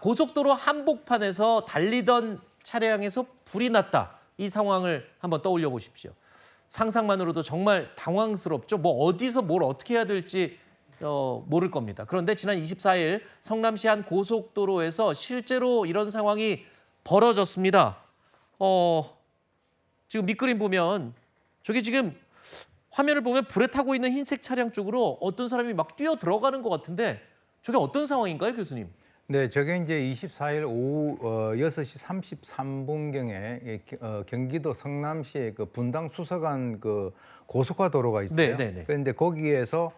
고속도로 한복판에서 달리던 차량에서 불이 났다. 이 상황을 한번 떠올려 보십시오. 상상만으로도 정말 당황스럽죠. 뭐 어디서 뭘 어떻게 해야 될지 모를 겁니다. 그런데 지난 24일 성남시 한 고속도로에서 실제로 이런 상황이 벌어졌습니다. 지금 밑그림 보면 저게 지금 화면을 보면 불에 타고 있는 흰색 차량 쪽으로 어떤 사람이 막 뛰어 들어가는 것 같은데 저게 어떤 상황인가요, 교수님? 네, 저게 이제 24일 오후 6시 33분경에 경기도 성남시의 그 분당 수서간 그 고속화 도로가 있어요. 네. 그런데 거기에서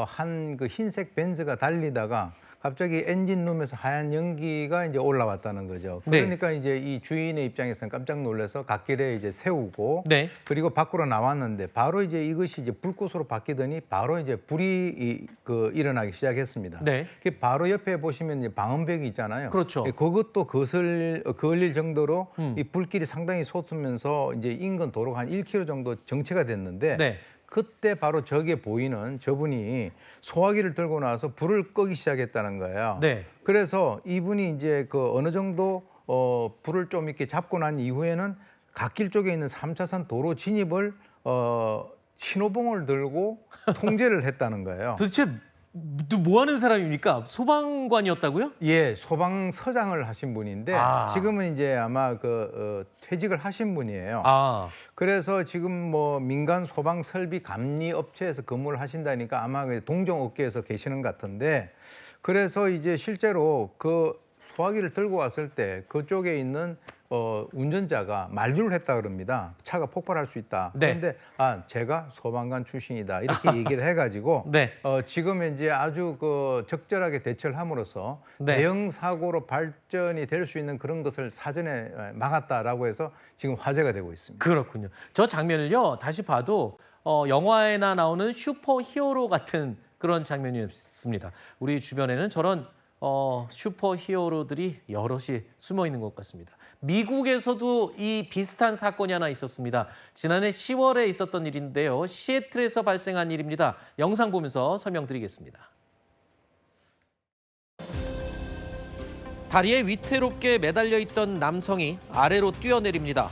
한 그 흰색 벤츠가 달리다가 갑자기 엔진룸에서 하얀 연기가 이제 올라왔다는 거죠. 네. 그러니까 이제 이 주인의 입장에서는 깜짝 놀라서 갓길에 이제 세우고 네. 그리고 밖으로 나왔는데 바로 이제 이것이 이제 불꽃으로 바뀌더니 바로 이제 불이 일어나기 시작했습니다. 네. 바로 옆에 보시면 이제 방음벽이 있잖아요. 그렇죠. 그것도 그을릴 정도로 이 음. 불길이 상당히 솟으면서 이제 인근 도로가 한 1km 정도 정체가 됐는데 네. 그때 바로 저게 보이는 저분이 소화기를 들고 나와서 불을 끄기 시작했다는 거예요. 네. 그래서 이분이 이제 그 어느 정도 불을 좀 이렇게 잡고 난 이후에는 갓길 쪽에 있는 3차선 도로 진입을 신호봉을 들고 통제를 했다는 거예요. 도대체 뭐 하는 사람입니까? 소방관이었다고요? 예, 소방서장을 하신 분인데 지금은 이제 아마 퇴직을 하신 분이에요. 그래서 지금 뭐 민간 소방 설비 감리 업체에서 근무를 하신다니까 아마 동종 업계에서 계시는 것 같은데 그래서 이제 실제로 그 소화기를 들고 왔을 때 그쪽에 있는 운전자가 만류를 했다 그럽니다. 차가 폭발할 수 있다. 네. 그런데 제가 소방관 출신이다 이렇게 얘기를 해가지고 네. 지금 이제 아주 적절하게 대처를 함으로써 네. 대형 사고로 발전이 될 수 있는 그런 것을 사전에 막았다라고 해서 지금 화제가 되고 있습니다. 그렇군요. 저 장면을요 다시 봐도 영화에나 나오는 슈퍼 히어로 같은 그런 장면이었습니다. 우리 주변에는 저런 슈퍼 히어로들이 여럿이 숨어 있는 것 같습니다. 미국에서도 이 비슷한 사건이 하나 있었습니다. 지난해 10월에 있었던 일인데요. 시애틀에서 발생한 일입니다. 영상 보면서 설명드리겠습니다. 다리에 위태롭게 매달려 있던 남성이 아래로 뛰어내립니다.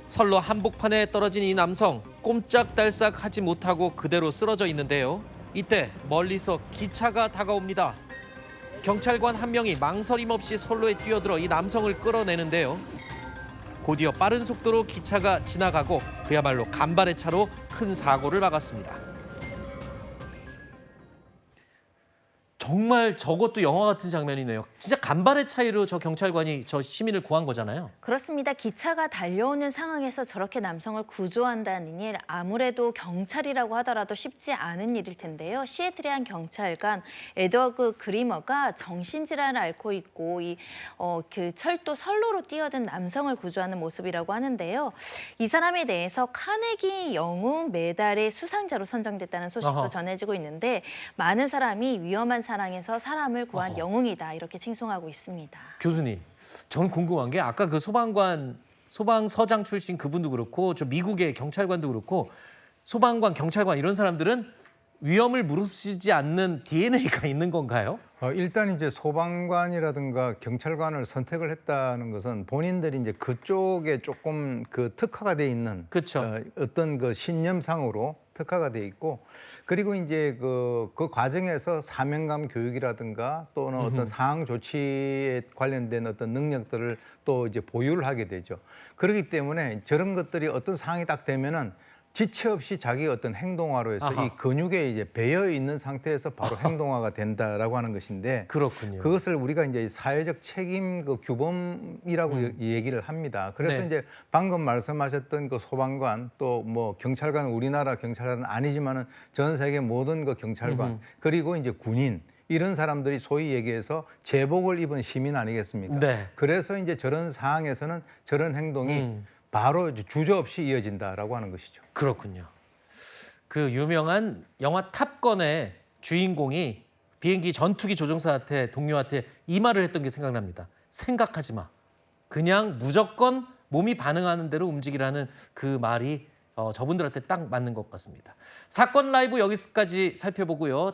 선로 한복판에 떨어진 이 남성, 꼼짝달싹 하지 못하고 그대로 쓰러져 있는데요. 이때 멀리서 기차가 다가옵니다. 경찰관 한 명이 망설임 없이 선로에 뛰어들어 이 남성을 끌어내는데요. 곧이어 빠른 속도로 기차가 지나가고 그야말로 간발의 차로 큰 사고를 막았습니다. 정말 저것도 영화 같은 장면이네요. 진짜 간발의 차이로 저 경찰관이 저 시민을 구한 거잖아요. 그렇습니다. 기차가 달려오는 상황에서 저렇게 남성을 구조한다는 일 아무래도 경찰이라고 하더라도 쉽지 않은 일일 텐데요. 시애틀의 한 경찰관 에드워드 그리머가 정신질환을 앓고 있고 그 철도 선로로 뛰어든 남성을 구조하는 모습이라고 하는데요. 이 사람에 대해서 카네기 영웅 메달의 수상자로 선정됐다는 소식도 전해지고 있는데 많은 사람이 위험한 상황에서 사람을 구한 영웅이다 이렇게 칭송하고 있습니다. 교수님, 저는 궁금한 게 아까 그 소방서장 출신 그분도 그렇고 저 미국의 경찰관도 그렇고 소방관, 경찰관 이런 사람들은 위험을 무릅쓰지 않는 DNA가 있는 건가요? 일단 이제 소방관이라든가 경찰관을 선택을 했다는 것은 본인들이 이제 그쪽에 조금 특화가 돼 있는 그렇죠. 어떤 신념상으로 특화가 돼 있고 그리고 이제 그 과정에서 사명감 교육이라든가 또는 어떤 상황 조치에 관련된 어떤 능력들을 또 이제 보유를 하게 되죠. 그렇기 때문에 저런 것들이 어떤 상황이 딱 되면은 지체 없이 자기 어떤 행동화로 해서 이 근육에 이제 배어 있는 상태에서 바로 행동화가 된다라고 하는 것인데 그렇군요. 그것을 우리가 이제 사회적 책임 규범이라고 얘기를 합니다. 그래서 이제 방금 말씀하셨던 소방관 또 뭐 경찰관 우리나라 경찰관은 아니지만은 전 세계 모든 경찰관 그리고 이제 군인 이런 사람들이 소위 얘기해서 제복을 입은 시민 아니겠습니까? 네. 그래서 이제 저런 상황에서는 저런 행동이 바로 주저없이 이어진다라고 하는 것이죠. 그렇군요. 그 유명한 영화 탑건의 주인공이 비행기 전투기 조종사한테 동료한테 이 말을 했던 게 생각납니다. 생각하지 마. 그냥 무조건 몸이 반응하는 대로 움직이라는 그 말이 저분들한테 딱 맞는 것 같습니다. 사건 라이브 여기까지 살펴보고요.